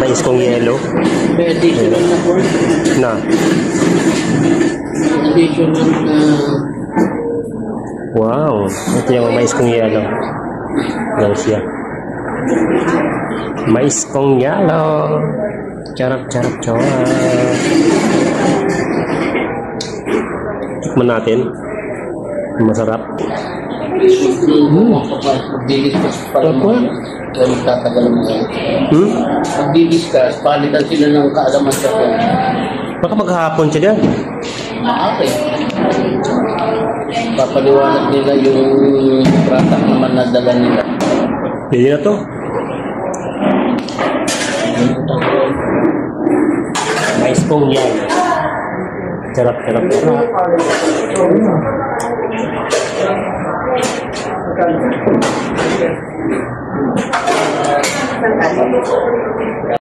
mais kong yelo. May additional na po. Na. Additional na... Wow. Ito yung mais kong yelo. Guys, siya. Mais kong yelo. Charap, charap, charap. Tikman natin. Masarap. Mag-discuss pala mo. Kaya magtatagal mo. Mag-discuss, palitan sila ng kaalaman sa kanya. Baka maghahapon siya dyan. Okay. Papaliwanag nila yung pratak naman na dala nila. Pwede na to. Mais kong yan. Charap, charap, charap.